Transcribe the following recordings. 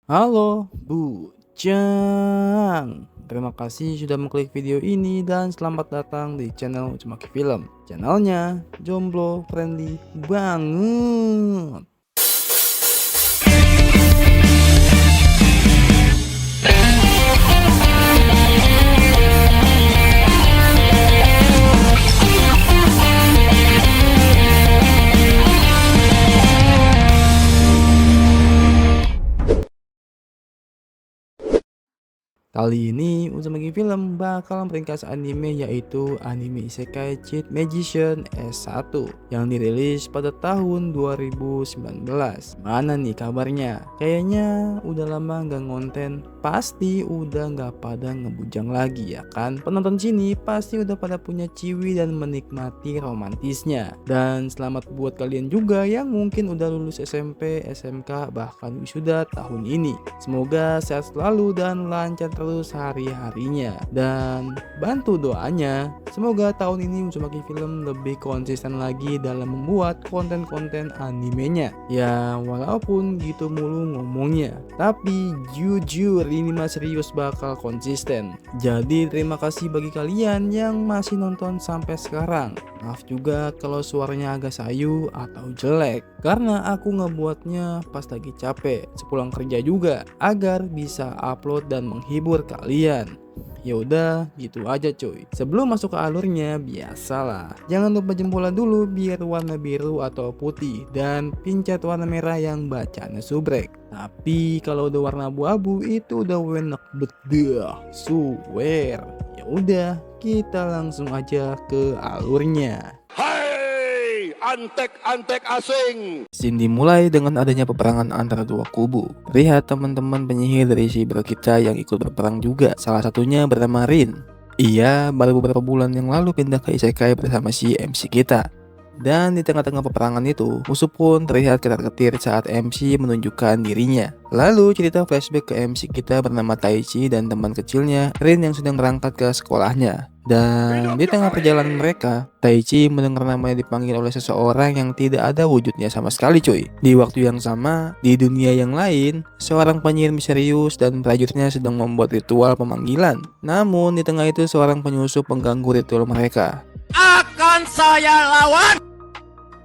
Halo, Bujang. Terima kasih sudah mengklik video ini dan selamat datang di channel Ucemaki Film. Channelnya jomblo friendly banget. Kali ini Uzumaki Film bakal meringkas anime yaitu anime Isekai Cheat Magician S1 yang dirilis pada tahun 2019. Mana nih kabarnya? Kayaknya udah lama nggak ngonten, pasti udah nggak pada ngebujang lagi ya kan? Penonton sini pasti udah pada punya ciwi dan menikmati romantisnya. Dan selamat buat kalian juga yang mungkin udah lulus SMP, SMK, bahkan wisuda tahun ini. Semoga sehat selalu dan lancar terus hari-harinya, dan bantu doanya semoga tahun ini Uzumaki Film lebih konsisten lagi dalam membuat konten-konten animenya. Ya walaupun gitu mulu ngomongnya, tapi jujur ini mah serius bakal konsisten. Jadi terima kasih bagi kalian yang masih nonton sampai sekarang. Maaf juga kalau suaranya agak sayu atau jelek, karena aku ngebuatnya pas lagi capek sepulang kerja juga agar bisa upload dan menghibur kalian. Ya udah gitu aja cuy. Sebelum masuk ke alurnya, biasalah jangan lupa jempolnya dulu biar warna biru atau putih, dan pencet warna merah yang bacanya subrek. Tapi kalau udah warna abu-abu itu udah enak bedah, swear. Ya udah, kita langsung aja ke alurnya. Hai, antek-antek asing. Scene dimulai dengan adanya peperangan antara dua kubu. Lihat teman-teman penyihir dari Shibuya kita yang ikut berperang juga. Salah satunya bernama Rin. Ia baru beberapa bulan yang lalu pindah ke Isekai bersama si MC kita. Dan di tengah-tengah peperangan itu, musuh pun terlihat ketar-ketir saat MC menunjukkan dirinya. Lalu cerita flashback ke MC kita bernama Taichi dan teman kecilnya Rin yang sedang berangkat ke sekolahnya. Dan di tengah perjalanan mereka, Taichi mendengar namanya dipanggil oleh seseorang yang tidak ada wujudnya sama sekali cuy. Di waktu yang sama, di dunia yang lain, seorang penyihir misterius dan prajuritnya sedang membuat ritual pemanggilan. Namun di tengah itu seorang penyusup mengganggu ritual mereka. Akan saya lawan.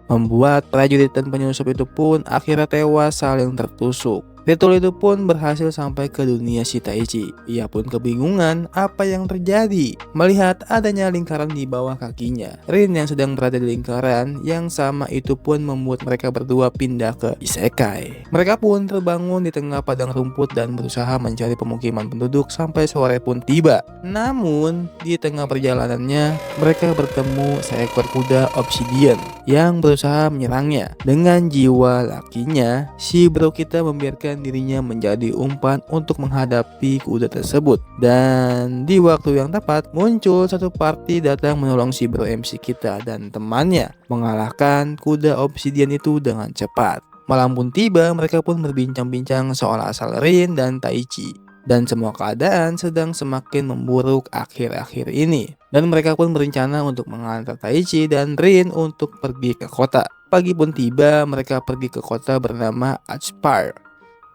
Membuat prajurit dan penyusup itu pun akhirnya tewas saling tertusuk. Ritual itu pun berhasil sampai ke dunia si Taichi. Ia pun kebingungan apa yang terjadi melihat adanya lingkaran di bawah kakinya. Rin yang sedang berada di lingkaran yang sama itu pun membuat mereka berdua pindah ke Isekai. Mereka pun terbangun di tengah padang rumput dan berusaha mencari pemukiman penduduk sampai sore pun tiba. Namun di tengah perjalanannya mereka bertemu seekor kuda obsidian yang berusaha menyerangnya. Dengan jiwa lakinya, si bro kita membiarkan dirinya menjadi umpan untuk menghadapi kuda tersebut. Dan di waktu yang tepat muncul satu party datang menolong si bro MC kita dan temannya mengalahkan kuda obsidian itu dengan cepat. Malam pun tiba, mereka pun berbincang-bincang soal asal Rin dan Taichi. Dan semua keadaan sedang semakin memburuk akhir-akhir ini. Dan mereka pun berencana untuk mengantar Taichi dan Rin untuk pergi ke kota. Pagi pun tiba, mereka pergi ke kota bernama Aspire.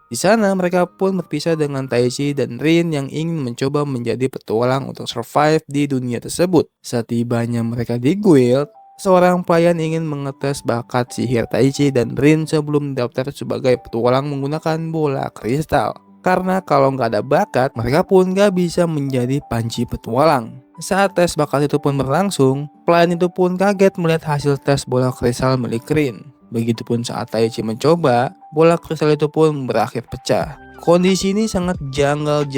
Di sana mereka pun berpisah dengan Taichi dan Rin yang ingin mencoba menjadi petualang untuk survive di dunia tersebut. Setibanya mereka di guild, seorang pelayan ingin mengetes bakat sihir Taichi dan Rin sebelum daftar sebagai petualang menggunakan bola kristal. Karena kalau nggak ada bakat, mereka pun nggak bisa menjadi panci petualang. Saat tes bakat itu pun berlangsung, pelayan itu pun kaget melihat hasil tes bola kristal milik Rin. Begitupun saat Taichi mencoba, bola kristal itu pun berakhir pecah. Kondisi ini sangat janggal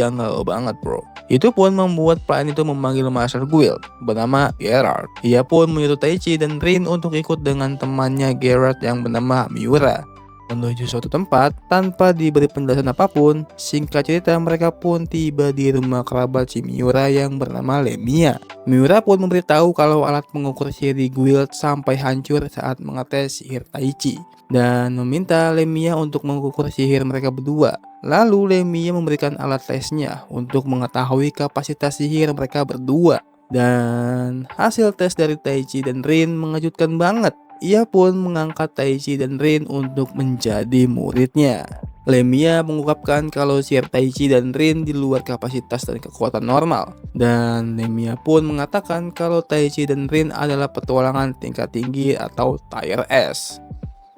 banget bro. Itu pun membuat pelayan itu memanggil Master Guild bernama Gerard. Ia pun menyuruh Taichi dan Rin untuk ikut dengan temannya Gerard yang bernama Miura menuju suatu tempat tanpa diberi penjelasan apapun. Singkat cerita, mereka pun tiba di rumah kerabat si Miura yang bernama Lemia. Miura pun memberitahu kalau alat mengukur sihir di guild sampai hancur saat mengetes sihir Taichi dan meminta Lemia untuk mengukur sihir mereka berdua. Lalu Lemia memberikan alat tesnya untuk mengetahui kapasitas sihir mereka berdua. Dan hasil tes dari Taichi dan Rin mengejutkan banget. Ia pun mengangkat Taichi dan Rin untuk menjadi muridnya. Lemia mengungkapkan kalau sihir Taichi dan Rin di luar kapasitas dan kekuatan normal. Dan Lemia pun mengatakan kalau Taichi dan Rin adalah petualangan tingkat tinggi atau Tier S.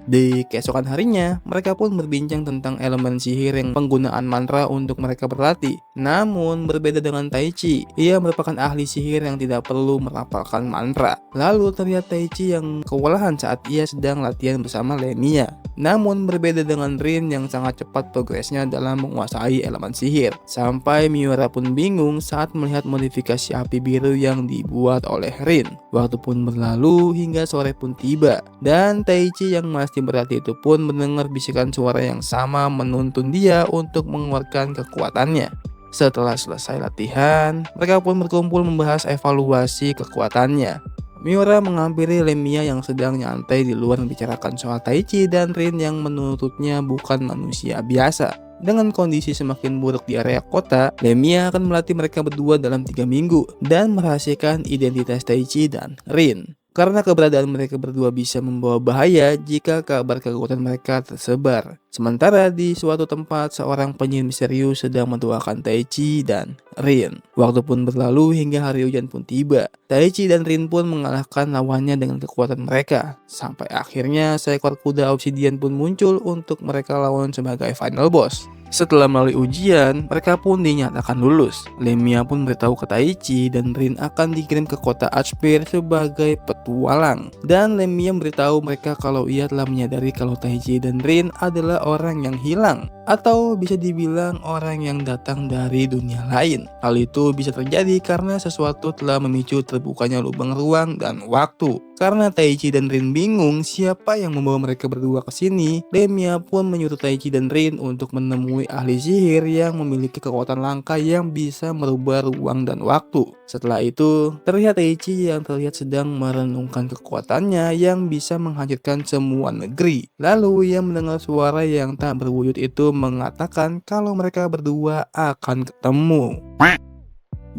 Di keesokan harinya, mereka pun berbincang tentang elemen sihir yang penggunaan mantra untuk mereka berlatih. Namun, berbeda dengan Taichi, ia merupakan ahli sihir yang tidak perlu merapalkan mantra. Lalu terlihat Taichi yang kewalahan saat ia sedang latihan bersama Lemia. Namun, berbeda dengan Rin yang sangat cepat progresnya dalam menguasai elemen sihir. Sampai Miura pun bingung saat melihat modifikasi api biru yang dibuat oleh Rin. Waktu pun berlalu hingga sore pun tiba, dan Taichi yang masih berlatih itu pun mendengar bisikan suara yang sama menuntun dia untuk mengeluarkan kekuatannya. Setelah selesai latihan, mereka pun berkumpul membahas evaluasi kekuatannya. Miura menghampiri Lemia yang sedang nyantai di luar membicarakan soal Taichi dan Rin yang menuntutnya bukan manusia biasa. Dengan kondisi semakin buruk di area kota, Lemia akan melatih mereka berdua dalam 3 minggu dan merahasiakan identitas Taichi dan Rin. Karena keberadaan mereka berdua bisa membawa bahaya jika kabar kekuatan mereka tersebar. Sementara di suatu tempat, seorang penyihir misterius sedang mendoakan Taichi dan Rin. Waktu pun berlalu hingga hari hujan pun tiba. Taichi dan Rin pun mengalahkan lawannya dengan kekuatan mereka. Sampai akhirnya seekor kuda obsidian pun muncul untuk mereka lawan sebagai final boss. Setelah melalui ujian, mereka pun dinyatakan lulus. Lemia pun beritahu ke Taichi dan Rin akan dikirim ke kota Archpear sebagai petualang. Dan Lemia memberitahu mereka kalau ia telah menyadari kalau Taichi dan Rin adalah orang yang hilang, atau bisa dibilang orang yang datang dari dunia lain. Hal itu bisa terjadi karena sesuatu telah memicu terbukanya lubang ruang dan waktu. Karena Taichi dan Rin bingung siapa yang membawa mereka berdua ke sini, Lemia pun menyuruh Taichi dan Rin untuk menemui ahli sihir yang memiliki kekuatan langka yang bisa merubah ruang dan waktu. Setelah itu, terlihat Taichi yang terlihat sedang merenungkan kekuatannya yang bisa menghancurkan semua negeri. Lalu ia mendengar suara yang tak berwujud itu mengatakan kalau mereka berdua akan ketemu.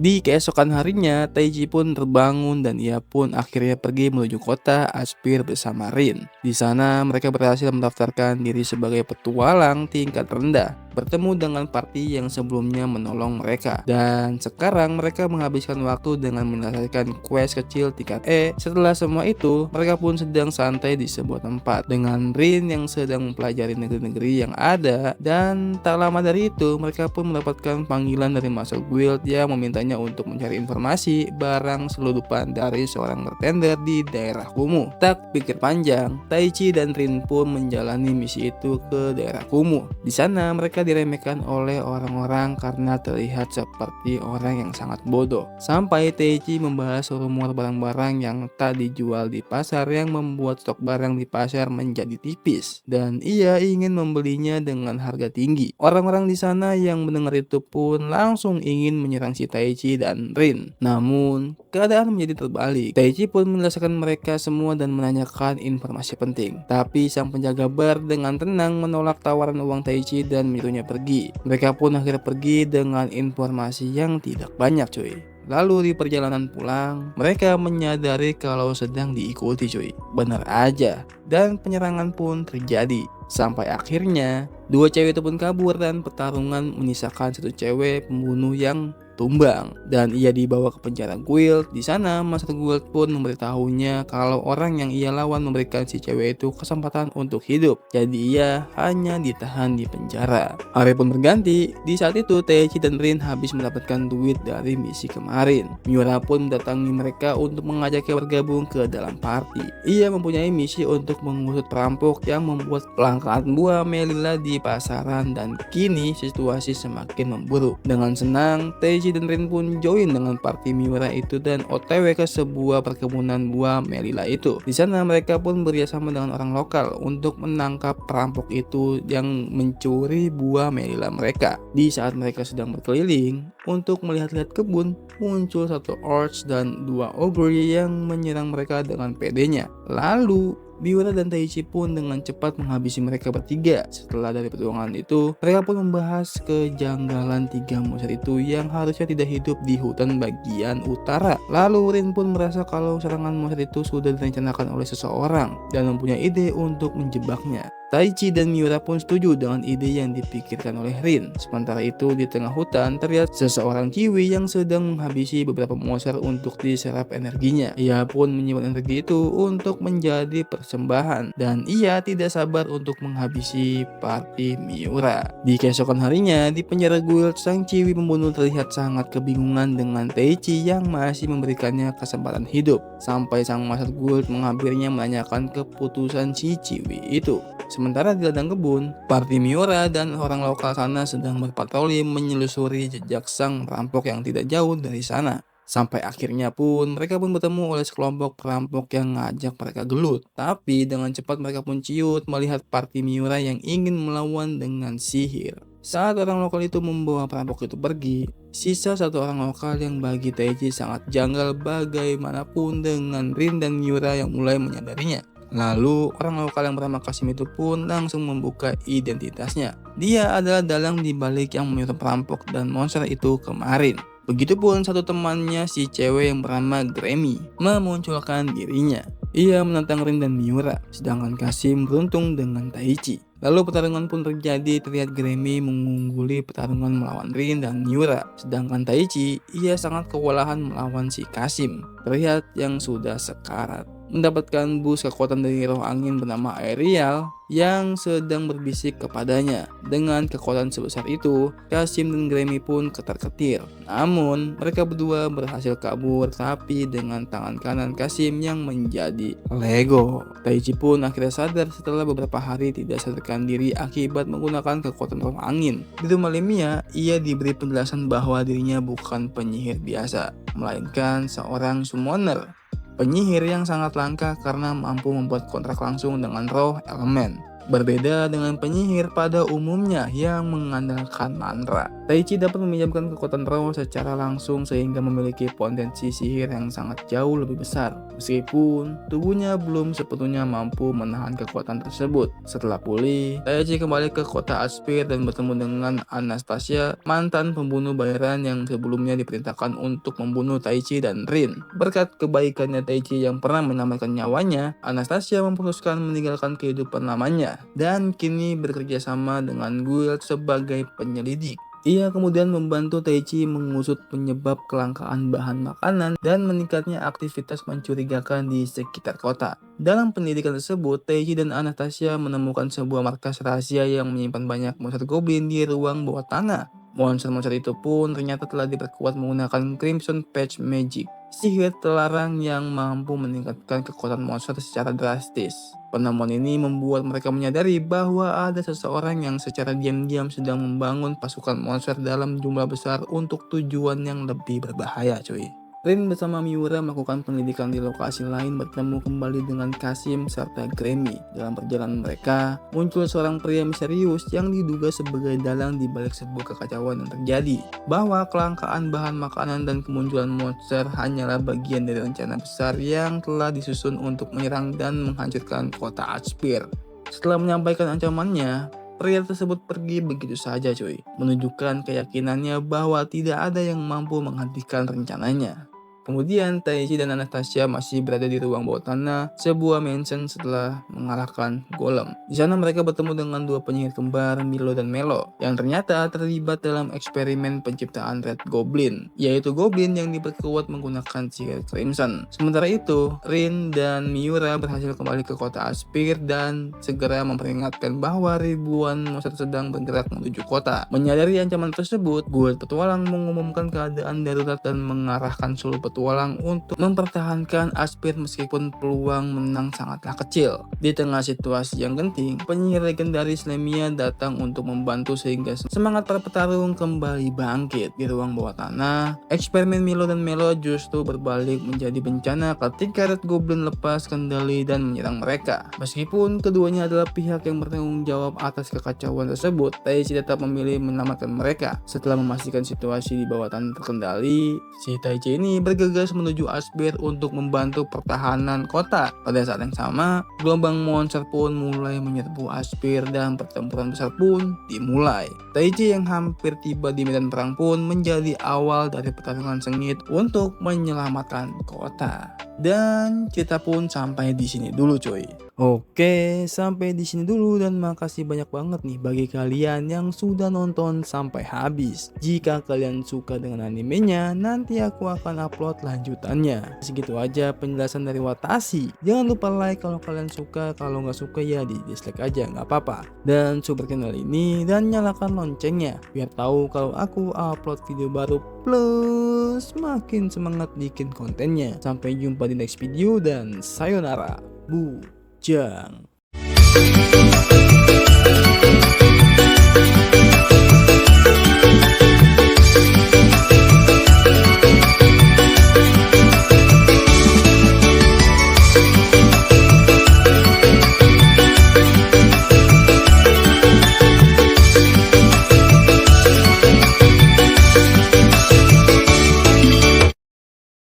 Di keesokan harinya, Taichi pun terbangun dan ia pun akhirnya pergi menuju kota Archpear bersama Rin. Di sana mereka berhasil mendaftarkan diri sebagai petualang tingkat rendah, bertemu dengan party yang sebelumnya menolong mereka. Dan sekarang mereka menghabiskan waktu dengan menyelesaikan quest kecil tingkat E. Setelah semua itu, mereka pun sedang santai di sebuah tempat dengan Rin yang sedang mempelajari negeri-negeri yang ada. Dan tak lama dari itu, mereka pun mendapatkan panggilan dari Master Guild yang memintanya untuk mencari informasi barang selundupan dari seorang bartender di daerah kumuh. Tak pikir panjang, Taichi dan Rin pun menjalani misi itu ke daerah kumuh. Di sana mereka diremehkan oleh orang-orang karena terlihat seperti orang yang sangat bodoh. Sampai Taichi membahas rumor barang-barang yang tak dijual di pasar yang membuat stok barang di pasar menjadi tipis dan ia ingin membelinya dengan harga tinggi. Orang-orang di sana yang mendengar itu pun langsung ingin menyerang si Taichi dan Rin. Namun, keadaan menjadi terbalik. Taichi pun menyelesaikan mereka semua dan menanyakan informasi penting. Tapi sang penjaga bar dengan tenang menolak tawaran uang Taichi dan menyuruhnya pergi. Mereka pun akhirnya pergi dengan informasi yang tidak banyak cuy. Lalu di perjalanan pulang, mereka menyadari kalau sedang diikuti cuy. Benar aja. Dan penyerangan pun terjadi. Sampai akhirnya, dua cewek itu pun kabur dan pertarungan menyisakan satu cewek pembunuh yang tumbang dan ia dibawa ke penjara guild. Di sana Master Guild pun memberitahunya kalau orang yang ia lawan memberikan si cewek itu kesempatan untuk hidup. Jadi ia hanya ditahan di penjara. Hari pun berganti. Di saat itu Taichi dan Rin habis mendapatkan duit dari misi kemarin. Miura pun mendatangi mereka untuk mengajaknya bergabung ke dalam party. Ia mempunyai misi untuk mengusut perampok yang membuat kelangkaan buah melila di pasaran dan kini situasi semakin memburuk. Dengan senang Taichi dan Rin pun join dengan party Miura itu dan OTW ke sebuah perkebunan buah melila itu. Di sana mereka pun bekerjasama dengan orang lokal untuk menangkap perampok itu yang mencuri buah melila mereka. Di saat mereka sedang berkeliling untuk melihat-lihat kebun, muncul satu orcs dan dua ogre yang menyerang mereka dengan pedenya. Lalu Miura dan Taichi pun dengan cepat menghabisi mereka bertiga. Setelah dari perjuangan itu, mereka pun membahas kejanggalan tiga monster itu yang harusnya tidak hidup di hutan bagian utara. Lalu Rin pun merasa kalau serangan monster itu sudah direncanakan oleh seseorang dan mempunyai ide untuk menjebaknya. Taichi dan Miura pun setuju dengan ide yang dipikirkan oleh Rin. Sementara itu di tengah hutan terlihat seseorang Kiwi yang sedang menghabisi beberapa monster untuk diserap energinya. Ia pun menyimpan energi itu untuk menjadi persembahan dan ia tidak sabar untuk menghabisi party Miura. Di keesokan harinya di penjara guild, sang Kiwi pembunuh terlihat sangat kebingungan dengan Taichi yang masih memberikannya kesempatan hidup. Sampai sang master guild menghampirinya menanyakan keputusan si Kiwi itu. Sementara di ladang kebun, party Miura dan orang lokal sana sedang berpatroli menyelusuri jejak sang perampok yang tidak jauh dari sana. Sampai akhirnya pun mereka pun bertemu oleh sekelompok perampok yang ngajak mereka gelut. Tapi dengan cepat mereka pun ciut melihat party Miura yang ingin melawan dengan sihir. Saat orang lokal itu membawa perampok itu pergi, sisa satu orang lokal yang bagi Taichi sangat janggal bagaimanapun dengan Rin dan Miura yang mulai menyadarinya. Lalu orang lokal yang bernama Kasim itu pun langsung membuka identitasnya. Dia adalah dalang di balik yang menyuruh perampok dan monster itu kemarin. Begitupun satu temannya si cewek yang bernama Grammy memunculkan dirinya. Ia menantang Rin dan Miura, sedangkan Kasim beruntung dengan Taichi. Lalu pertarungan pun terjadi, terlihat Grammy mengungguli pertarungan melawan Rin dan Miura. Sedangkan Taichi, ia sangat kewalahan melawan si Kasim. Terlihat yang sudah sekarat. Mendapatkan boost kekuatan dari roh angin bernama Aerial yang sedang berbisik kepadanya. Dengan kekuatan sebesar itu, Kasim dan Grammy pun ketar-ketir. Namun, mereka berdua berhasil kabur tapi dengan tangan kanan Kasim yang menjadi Lego. Taichi pun akhirnya sadar setelah beberapa hari tidak sadarkan diri akibat menggunakan kekuatan roh angin. Di rumah Lemia, ia diberi penjelasan bahwa dirinya bukan penyihir biasa, melainkan seorang summoner. Penyihir yang sangat langka karena mampu membuat kontrak langsung dengan roh elemen. Berbeda dengan penyihir pada umumnya yang mengandalkan mantra. Taichi dapat meminjamkan kekuatan roh secara langsung sehingga memiliki potensi sihir yang sangat jauh lebih besar. Meskipun tubuhnya belum sepenuhnya mampu menahan kekuatan tersebut. Setelah pulih, Taichi kembali ke kota Aspir dan bertemu dengan Anastasia, mantan pembunuh bayaran yang sebelumnya diperintahkan untuk membunuh Taichi dan Rin. Berkat kebaikannya Taichi yang pernah menyelamatkan nyawanya, Anastasia memutuskan meninggalkan kehidupan lamanya dan kini bekerja sama dengan guild sebagai penyelidik. Ia kemudian membantu Taichi mengusut penyebab kelangkaan bahan makanan dan meningkatnya aktivitas mencurigakan di sekitar kota. Dalam penyelidikan tersebut, Taichi dan Anastasia menemukan sebuah markas rahasia yang menyimpan banyak monster goblin di ruang bawah tanah. Monster-monster itu pun ternyata telah diperkuat menggunakan Crimson Patch Magic, sihir terlarang yang mampu meningkatkan kekuatan monster secara drastis. Penemuan ini membuat mereka menyadari bahwa ada seseorang yang secara diam-diam sedang membangun pasukan monster dalam jumlah besar untuk tujuan yang lebih berbahaya, cuy. Rin bersama Miura melakukan penyelidikan di lokasi lain, bertemu kembali dengan Kasim serta Grammy. Dalam perjalanan mereka, muncul seorang pria misterius yang diduga sebagai dalang di balik sebuah kekacauan yang terjadi. Bahwa kelangkaan bahan makanan dan kemunculan monster hanyalah bagian dari rencana besar yang telah disusun untuk menyerang dan menghancurkan kota Aspir. Setelah menyampaikan ancamannya, pria tersebut pergi begitu saja, cuy, menunjukkan keyakinannya bahwa tidak ada yang mampu menghentikan rencananya. Kemudian Taichi dan Anastasia masih berada di ruang bawah tanah sebuah mansion setelah mengalahkan Golem. Di sana mereka bertemu dengan dua penyihir kembar, Milo dan Melo, yang ternyata terlibat dalam eksperimen penciptaan Red Goblin, yaitu goblin yang diperkuat menggunakan sihir Crimson. Sementara itu, Rin dan Miura berhasil kembali ke kota Aspir dan segera memperingatkan bahwa ribuan monster sedang bergerak menuju kota. Menyadari ancaman tersebut, guild petualang mengumumkan keadaan darurat dan mengarahkan seluruh petualang untuk mempertahankan Aspir meskipun peluang menang sangatlah kecil. Di tengah situasi yang genting, penyihir legendaris Lemia datang untuk membantu sehingga semangat para petarung kembali bangkit. Di ruang bawah tanah, eksperimen Milo dan Melo justru berbalik menjadi bencana ketika Red Goblin lepas kendali dan menyerang mereka. Meskipun keduanya adalah pihak yang bertanggung jawab atas kekacauan tersebut, Taichi tetap memilih menyelamatkan mereka. Setelah memastikan situasi di bawah tanah terkendali, si Taichi ini bergerak bergegas menuju Asbir untuk membantu pertahanan kota. Pada saat yang sama, gelombang monster pun mulai menyerbu Asbir dan pertempuran besar pun dimulai. Taichi yang hampir tiba di medan perang pun menjadi awal dari pertarungan sengit untuk menyelamatkan kota. Dan cerita pun sampai di sini dulu coy. Oke, sampai di sini dulu dan makasih banyak banget nih bagi kalian yang sudah nonton sampai habis. Jika kalian suka dengan animenya, nanti aku akan upload lanjutannya. Segitu aja penjelasan dari Watashi. Jangan lupa like kalau kalian suka, kalau nggak suka ya di dislike aja, nggak apa-apa. Dan support channel ini dan nyalakan loncengnya biar tahu kalau aku upload video baru, plus makin semangat bikin kontennya. Sampai jumpa di next video dan sayonara. Bujang.